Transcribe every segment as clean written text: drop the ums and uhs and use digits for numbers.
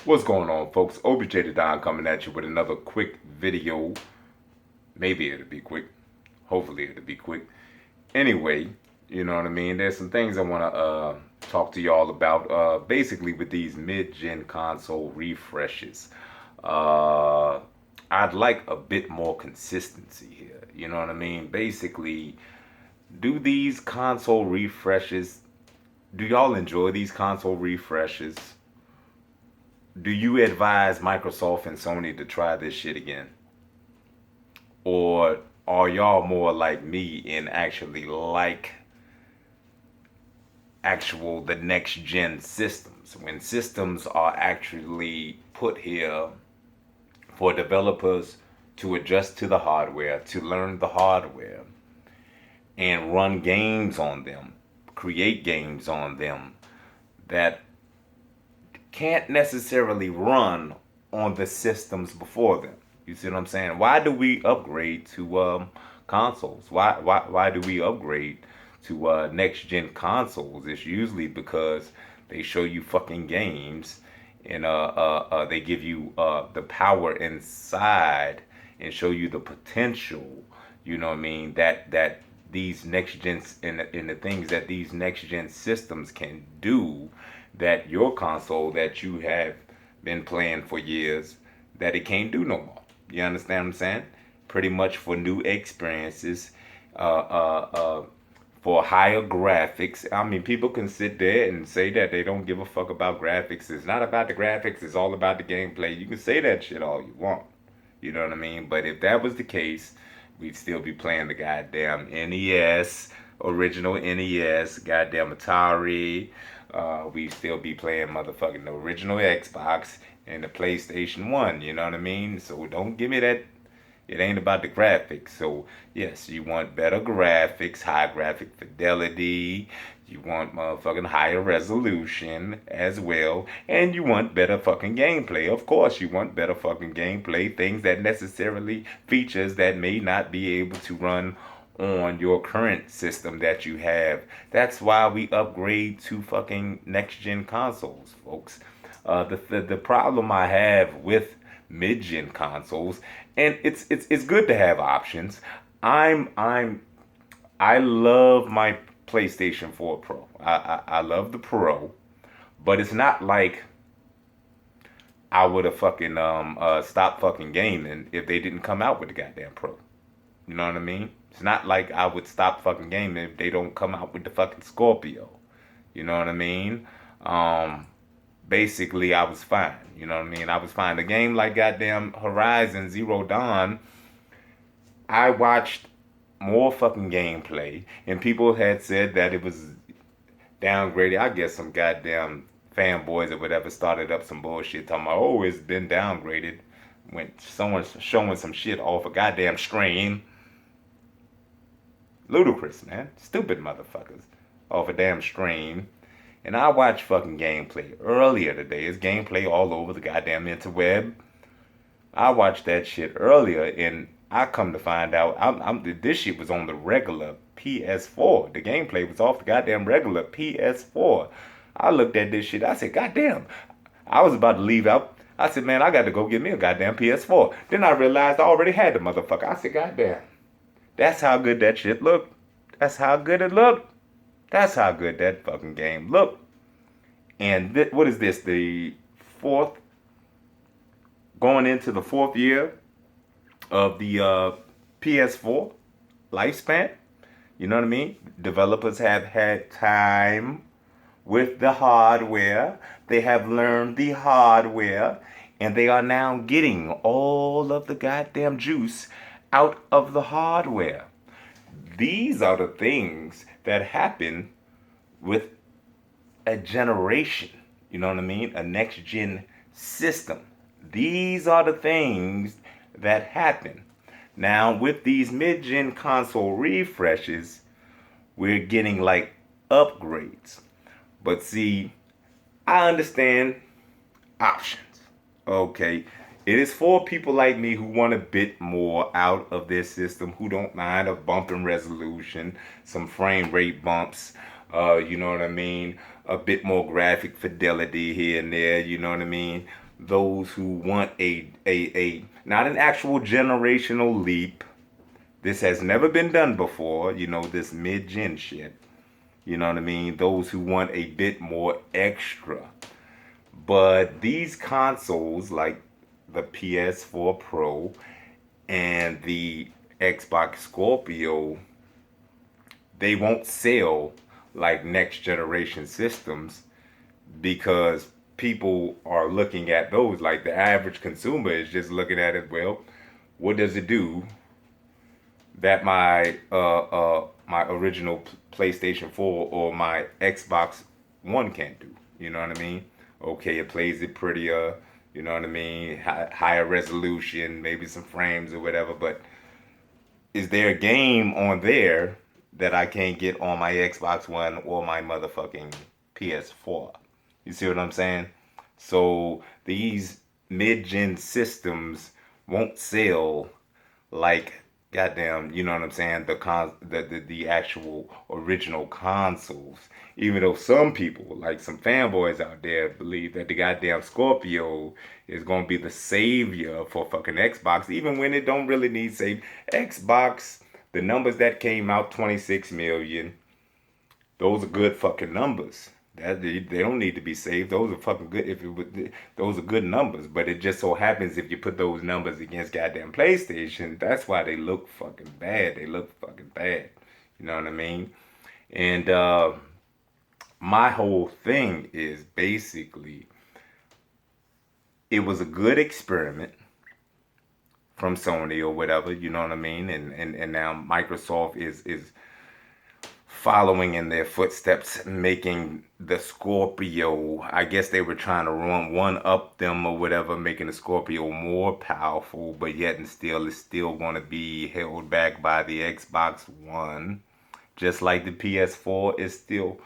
What's going on, folks? OBJ the Don coming at you with another quick video. Maybe it'll be quick. Hopefully it'll be quick. Anyway, you know what I mean? There's some things I want to talk to y'all about. Basically, with these mid-gen console refreshes, uh, I'd like a bit more consistency here. You know what I mean? Basically, do these console refreshes? Do y'all enjoy these console refreshes? Do you advise Microsoft and Sony to try this shit again? Or are y'all more like me and actually like the next gen systems? When systems are actually put here for developers to adjust to the hardware, to learn the hardware, and run games on them, create games on them that can't necessarily run on the systems before them. You see what I'm saying? Why do we upgrade to consoles? Why do we upgrade to next gen consoles? It's usually because they show you fucking games and they give you the power inside and show you the potential. You know what I mean? That these next gens and the things that these next gen systems can do that your console that you have been playing for years that it can't do no more. You understand what I'm saying? Pretty much for new experiences, uh, uh, uh, for higher graphics. I mean, people can sit there and say that they don't give a fuck about graphics. It's not about the graphics. It's all about the gameplay. You can say that shit all you want. You know what I mean? But if that was the case, we'd still be playing the goddamn NES, original NES, goddamn Atari. We'd still be playing motherfucking the original Xbox and the PlayStation 1. You know what I mean? So don't give me that. It ain't about the graphics. So, yes, you want better graphics, high graphic fidelity. You want motherfucking higher resolution as well. And you want better fucking gameplay. Of course, you want better fucking gameplay. Things that necessarily, features that may not be able to run on your current system that you have. That's why we upgrade to fucking next gen consoles, folks. The problem I have with mid gen consoles, and it's good to have options. I'm I love my PlayStation 4 Pro. I love the Pro, but it's not like I would have fucking stopped fucking gaming if they didn't come out with the goddamn Pro. You know what I mean? It's not like I would stop fucking gaming if they don't come out with the fucking Scorpio. You know what I mean? Um, Basically, I was fine. You know what I mean? I was fine. The game like goddamn Horizon Zero Dawn, I watched more fucking gameplay, and people had said that it was downgraded. I guess some goddamn fanboys or whatever started up some bullshit talking about, oh, it's been downgraded when someone's showing some shit off a goddamn stream. Ludicrous, man. Stupid motherfuckers. Off a damn stream. And I watched fucking gameplay earlier today. It's gameplay all over the goddamn interweb. I watched that shit earlier, and I come to find out this shit was on the regular PS4. The gameplay was off the goddamn regular PS4. I looked at this shit. I said, goddamn. I was about to leave out. I said, man, I got to go get me a goddamn PS4. Then I realized I already had the motherfucker. I said, goddamn. That's how good that shit looked. That's how good it looked. That's how good that fucking game looked. And what is this? The fourth, going into the fourth year of the PS4 lifespan. You know what I mean? Developers have had time with the hardware. They have learned the hardware. And they are now getting all of the goddamn juice out of the hardware. These are the things that happen with a generation. You know what I mean? A next gen system. These are the things that happen. Now, with these mid gen console refreshes, we're getting like upgrades. But see, I understand options. Okay. It is for people like me who want a bit more out of their system, who don't mind a bump in resolution, some frame rate bumps, you know what I mean? A bit more graphic fidelity here and there, you know what I mean? those who want a not an actual generational leap. This has never been done before, this mid-gen shit. You know what I mean? Those who want a bit more extra. But these consoles, like the PS4 Pro and the Xbox Scorpio, they won't sell like next generation systems because people are looking at those. Like the average consumer is just looking at it, well, what does it do that my original PlayStation 4 or my Xbox One can't do? You know what I mean? Okay, it plays it prettier, you know what I mean? Higher resolution, maybe some frames or whatever, but is there a game on there that I can't get on my Xbox One or my motherfucking PS4? You see what I'm saying? So these mid-gen systems won't sell like goddamn, you know what I'm saying, the actual original consoles. Even though some people, like some fanboys out there, believe that the goddamn Scorpio is gonna be the savior for fucking Xbox, even when it don't really need save. Xbox, the numbers that came out, 26 million, those are good fucking numbers. That they don't need to be saved. Those are fucking good. If it would, those are good numbers. But it just so happens if you put those numbers against goddamn PlayStation, that's why they look fucking bad. They look fucking bad. You know what I mean? And my whole thing is basically, it was a good experiment from Sony or whatever. You know what I mean? And now Microsoft is following in their footsteps, making the Scorpio. I guess they were trying to one up them or whatever, making the Scorpio more powerful, but yet and still it's still going to be held back by the Xbox One, just like the PS4 is still.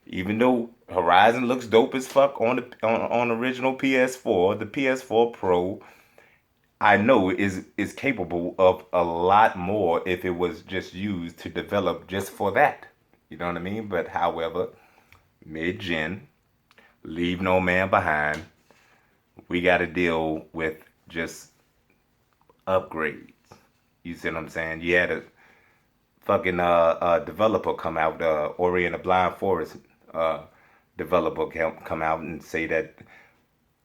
Even though Horizon looks dope as fuck on original PS4, the PS4 Pro, I know is capable of a lot more if it was just used to develop just for that. You know what I mean? But however, mid-gen, leave no man behind. We got to deal with just upgrades. You see what I'm saying? You had a fucking developer come out, Ori and the Blind Forest developer come out and say that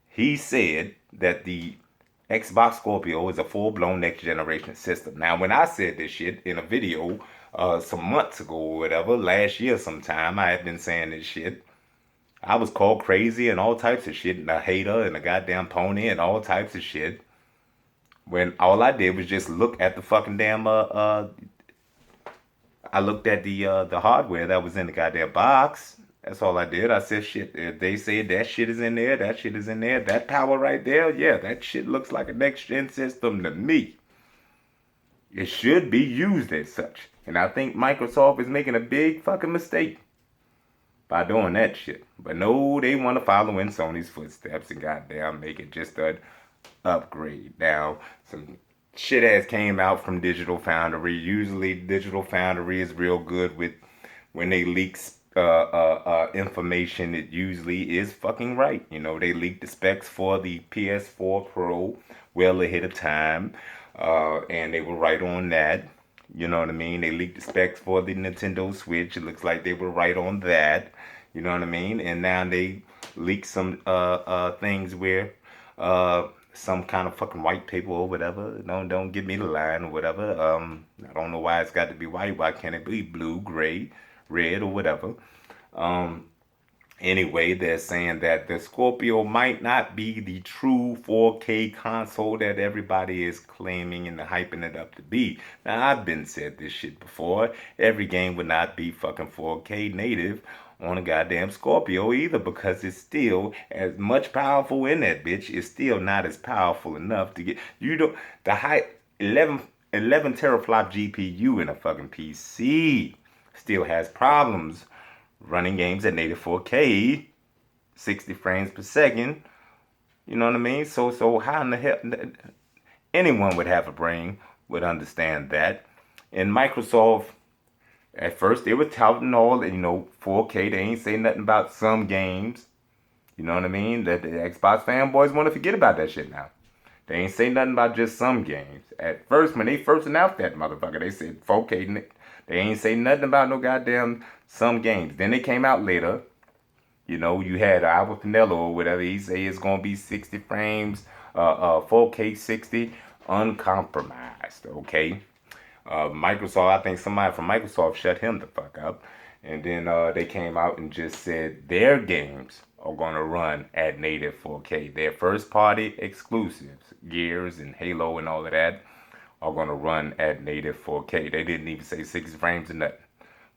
he said that the Xbox Scorpio is a full-blown next generation system. Now, when I said this shit in a video some months ago or whatever, last year sometime, I had been saying this shit. I was called crazy and all types of shit, and a hater and a goddamn pony and all types of shit. When all I did was just look at the fucking damn I looked at the hardware that was in the goddamn box. That's all I did. I said, shit, if they say that shit is in there, that shit is in there, that power right there, yeah, that shit looks like a next-gen system to me. It should be used as such. And I think Microsoft is making a big fucking mistake by doing that shit. But no, they want to follow in Sony's footsteps and goddamn make it just an upgrade. Now, some shit ass came out from Digital Foundry. Usually Digital Foundry is real good with when they leak information. It usually is fucking right. You know, they leaked the specs for the PS4 Pro well ahead of time, and they were right on that. You know what I mean? They leaked the specs for the Nintendo Switch. It looks like they were right on that. You know what I mean? And now they leaked some things where some kind of fucking white paper or whatever. Don't give me the line or whatever. I don't know why it's got to be white. Why can't it be blue, gray, red, or whatever? Anyway, they're saying that the Scorpio might not be the true 4K console that everybody is claiming and hyping it up to be. Now, I've been said this shit before. Every game would not be fucking 4K native on a goddamn Scorpio either, because it's still as much powerful in that bitch. It's still not as powerful enough to get the high 11 teraflop GPU in a fucking PC still has problems running games at native 4K, 60 frames per second. You know what I mean? So how in the hell anyone would have a brain would understand that. And Microsoft, at first they were touting all, 4K. They ain't say nothing about some games. You know what I mean? That the Xbox fanboys want to forget about that shit now. They ain't say nothing about just some games. At first, when they first announced that motherfucker, they said 4K. They ain't say nothing about no goddamn some games. Then they came out later. You know, you had Albert Pinello or whatever. He say it's gonna be 60 frames, 4K 60, uncompromised. Okay. Microsoft, I think somebody from Microsoft shut him the fuck up. And then they came out and just said their games are going to run at native 4K. Their first party exclusives, Gears and Halo and all of that, are going to run at native 4K. They didn't even say 60 frames or nothing.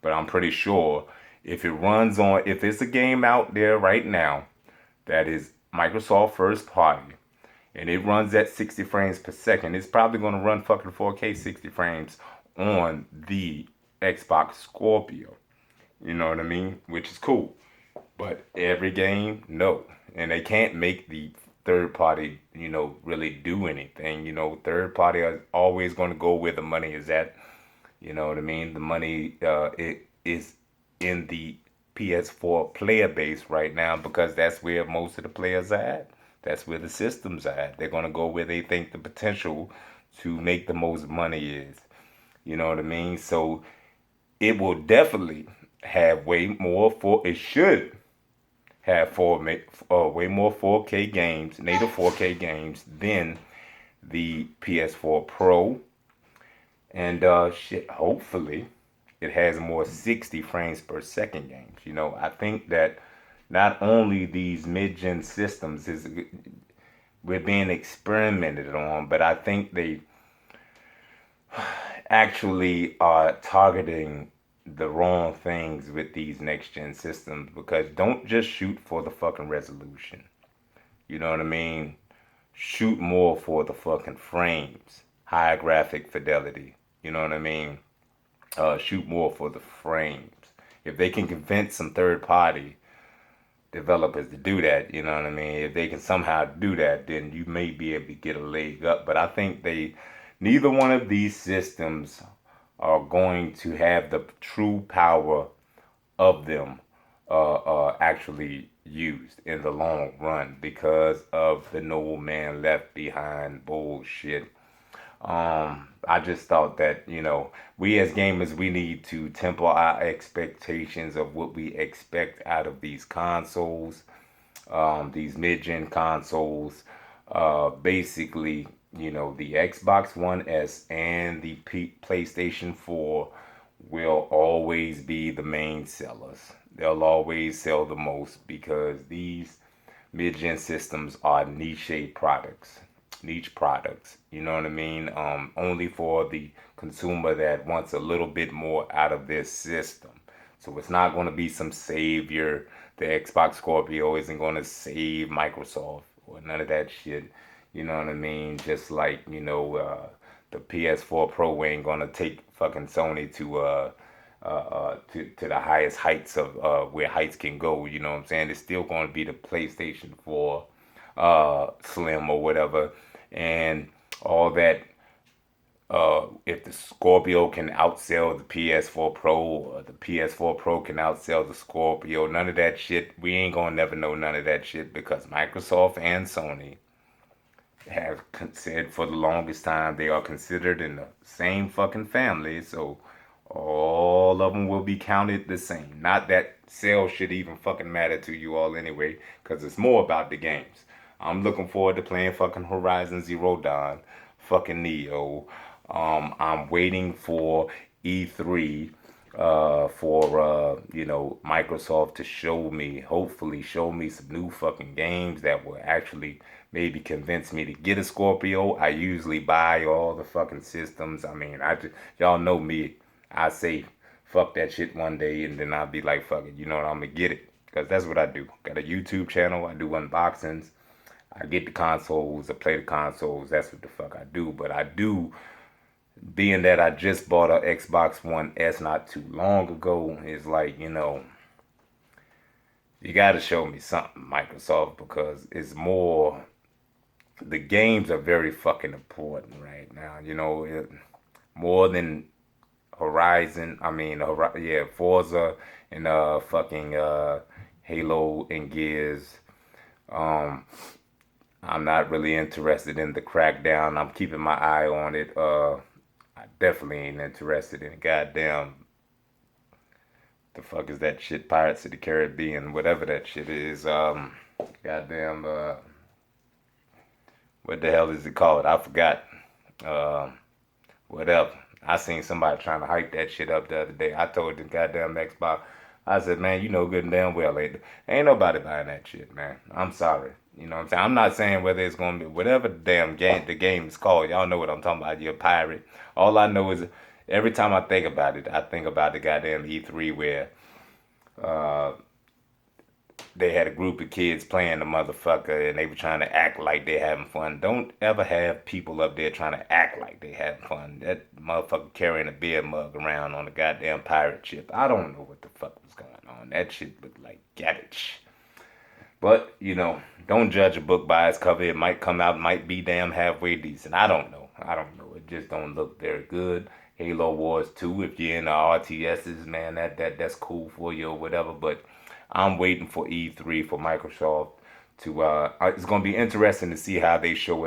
But I'm pretty sure if it's a game out there right now that is Microsoft first party, and it runs at 60 frames per second, it's probably going to run fucking 4K 60 frames on the Xbox Scorpio. You know what I mean? Which is cool. But every game, no. And they can't make the third party, really do anything. Third party is always going to go where the money is at. You know what I mean? The money it is in the PS4 player base right now because that's where most of the players are at. That's where the systems are at. They're going to go where they think the potential to make the most money is. You know what I mean? So it will definitely have it should have way more 4K games, native 4K games than the PS4 Pro. And hopefully it has more 60 frames per second games. I think that not only these mid-gen systems we're being experimented on, but I think they actually are targeting the wrong things with these next gen systems because don't just shoot for the fucking resolution. You know what I mean? Shoot more for the fucking frames, high graphic fidelity. You know what I mean? Shoot more for the frames. If they can convince some third party developers to do that, you know what I mean? If they can somehow do that, then you may be able to get a leg up. But I think neither one of these systems are going to have the true power of them actually used in the long run because of the no man left behind bullshit. I just thought that, we as gamers, we need to temper our expectations of what we expect out of these consoles, these mid-gen consoles. Basically, the Xbox One S and the PlayStation 4 will always be the main sellers. They'll always sell the most because these mid-gen systems are niche products. You know what I mean? Only for the consumer that wants a little bit more out of this system. So it's not going to be some savior. The Xbox Scorpio isn't going to save Microsoft or none of that shit. You know what I mean? Just like, the PS4 Pro ain't going to take fucking Sony to the highest heights of where heights can go. You know what I'm saying? It's still going to be the PlayStation 4 Slim or whatever. And all that, if the Scorpio can outsell the PS4 Pro or the PS4 Pro can outsell the Scorpio, none of that shit, we ain't gonna never know none of that shit because Microsoft and Sony have said for the longest time they are considered in the same fucking family, so all of them will be counted the same. Not that sales should even fucking matter to you all anyway, because it's more about the games. I'm looking forward to playing fucking Horizon Zero Dawn, fucking Neo. I'm waiting for E3 for Microsoft to hopefully show me some new fucking games that will actually maybe convince me to get a Scorpio. I usually buy all the fucking systems. I mean, y'all know me. I say fuck that shit one day and then I'll be like, fuck it, I'm gonna get it. Because that's what I do. Got a YouTube channel, I do unboxings. I get the consoles, I play the consoles, that's what the fuck I do. But I do, being that I just bought an Xbox One S not too long ago, it's like, you gotta show me something, Microsoft, because the games are very fucking important right now, more than Forza and fucking Halo and Gears. Um, I'm not really interested in the crackdown. I'm keeping my eye on it. I definitely ain't interested in goddamn the fuck is that shit? Pirates of the Caribbean, whatever that shit is. Goddamn. What the hell is it called? I forgot. Um, whatever. I seen somebody trying to hype that shit up the other day. I told the goddamn Xbox, I said, man, you know good and damn well ain't nobody buying that shit, man. I'm sorry. You know what I'm saying? I'm not saying whether it's gonna be whatever the damn game the game is called. Y'all know what I'm talking about. You're a pirate. All I know is every time I think about it, I think about the goddamn E3 where uh, they had a group of kids playing the motherfucker and they were trying to act like they having fun. Don't ever have people up there trying to act like they having fun. That motherfucker carrying a beer mug around on a goddamn pirate ship. I don't know what the fuck was going on. That shit looked like garbage. But, you know, don't judge a book by its cover. It might come out, might be damn halfway decent. I don't know. I don't know. It just don't look very good. Halo Wars 2, if you're into RTSs, man, that's cool for you or whatever. But I'm waiting for E3 for Microsoft to it's gonna be interesting to see how they show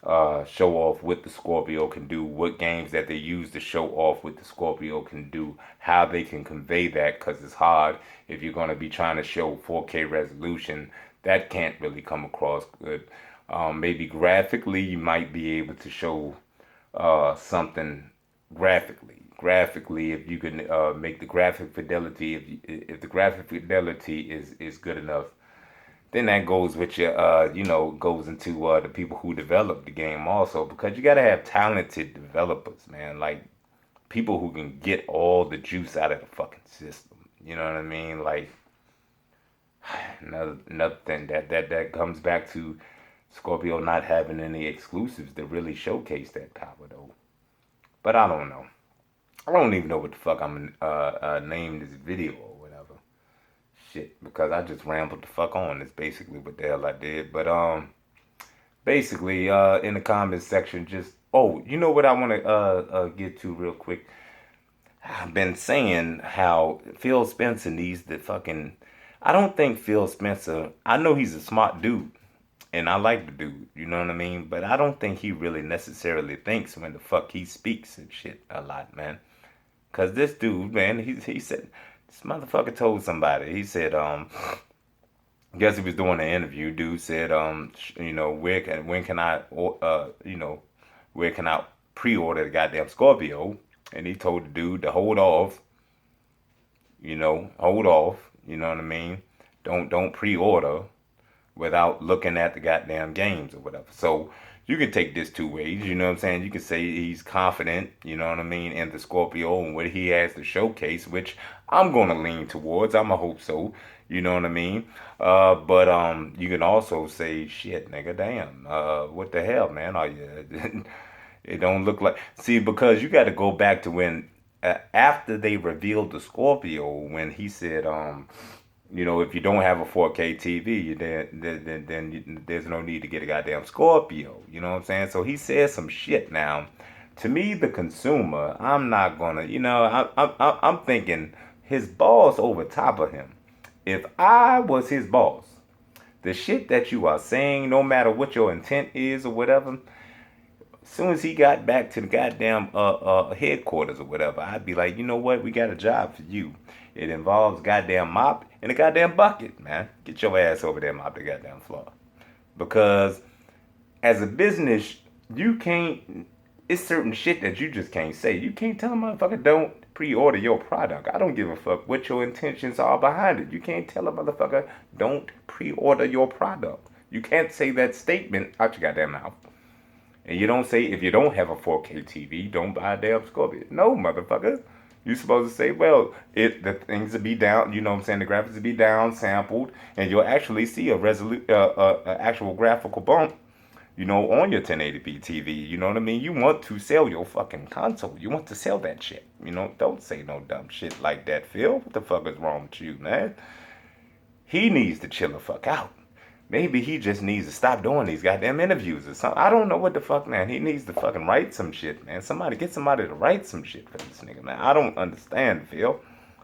off what the Scorpio can do, what games that they use to show off what the Scorpio can do, how they can convey that, because it's hard if you're going to be trying to show 4K resolution. That can't really come across good. Maybe graphically, you might be able to show something graphically. Graphically, if you can make the graphic fidelity, if the graphic fidelity is good enough, then that goes with your goes into the people who develop the game also, because you got to have talented developers, man, like people who can get all the juice out of the fucking system, you know what I mean? Like another thing that comes back to Scorpio not having any exclusives to really showcase that power though. But I don't know. I don't even know what the fuck I'm name this video or whatever shit, because I just rambled the fuck on. It's basically what the hell I did. But basically in the comments section, just you know what I want to get to real quick. I've been saying how Phil Spencer needs to fucking. I don't think Phil Spencer. I know he's a smart dude, and I like the dude. You know what I mean? But I don't think he really necessarily thinks when the fuck he speaks and shit a lot, man. Cause this dude, man, he said this motherfucker told somebody. He said, I guess he was doing an interview. Dude said, you know, when can I, where can I pre-order the goddamn Scorpio? And he told the dude to hold off. Hold off. You know what I mean? Don't pre-order without looking at the goddamn games or whatever. So you can take this two ways, you know what I'm saying? You can say he's confident, you know what I mean, in the Scorpio and what he has to showcase, which I'm gonna lean towards. I'ma hope so, you know what I mean? But you can also say, shit, nigga, damn, what the hell, man? Are you? It don't look like. See, because you got to go back to when after they revealed the Scorpio, when he said, if you don't have a 4K TV, then there's no need to get a goddamn Scorpio. You know what I'm saying? So he said some shit. Now, to me, the consumer, I'm not gonna, I'm thinking his boss over top of him. If I was his boss, the shit that you are saying, no matter what your intent is or whatever, as soon as he got back to the goddamn headquarters or whatever, I'd be like, you know what? We got a job for you. It involves goddamn mop and a goddamn bucket, man. Get your ass over there and mop the goddamn floor. Because as a business, you can't. It's certain shit that you just can't say. You can't tell a motherfucker don't pre-order your product. I don't give a fuck what your intentions are behind it. You can't tell a motherfucker don't pre-order your product. You can't say that statement out your goddamn mouth. And you don't say, if you don't have a 4K TV, don't buy a damn Scorpio. No, motherfucker. You're supposed to say, well, the things will be down, you know what I'm saying, the graphics will be down, sampled, and you'll actually see a actual graphical bump, on your 1080p TV. You know what I mean? You want to sell your fucking console. You want to sell that shit. Don't say no dumb shit like that, Phil. What the fuck is wrong with you, man? He needs to chill the fuck out. Maybe he just needs to stop doing these goddamn interviews or something. I don't know what the fuck, man. He needs to fucking write some shit, man. Get somebody to write some shit for this nigga, man. I don't understand, Phil.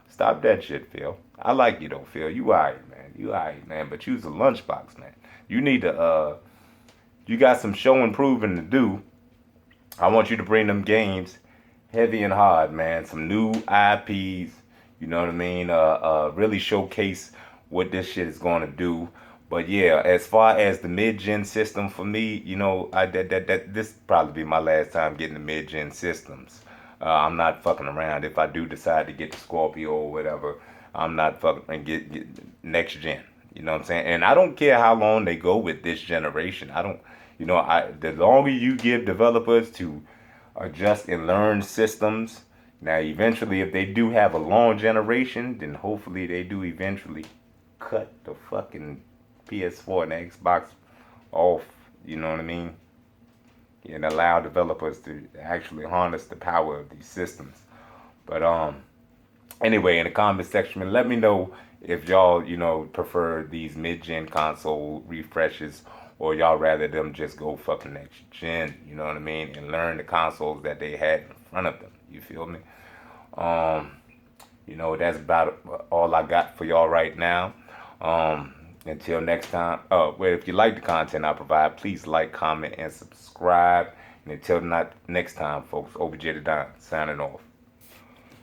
Stop that shit, Phil. I like you though, Phil. You alright, man. You alright, man, but you's a lunchbox, man. You need to, you got some show and proving to do. I want you to bring them games heavy and hard, man. Some new IPs, you know what I mean? Really showcase what this shit is going to do. But yeah, as far as the mid-gen system for me, you know, that this probably be my last time getting the mid-gen systems. I'm not fucking around. If I do decide to get the Scorpio or whatever, I'm not fucking and get next gen. You know what I'm saying? And I don't care how long they go with this generation. I don't, you know, the longer you give developers to adjust and learn systems. Now, eventually, if they do have a long generation, then hopefully they do eventually cut the fucking PS4 and the Xbox off. You know what I mean? And allow developers to actually harness the power of these systems. But anyway, in the comment section, let me know if y'all, you know, prefer these mid-gen console refreshes or y'all rather them just go fucking next gen, you know what I mean, and learn the consoles that they had in front of them. You feel me? Um, you know, that's about all I got for y'all right now. Until next time. Well, if you like the content I provide, please like, comment, and subscribe. And until not next time, folks, OBJ the Don signing off.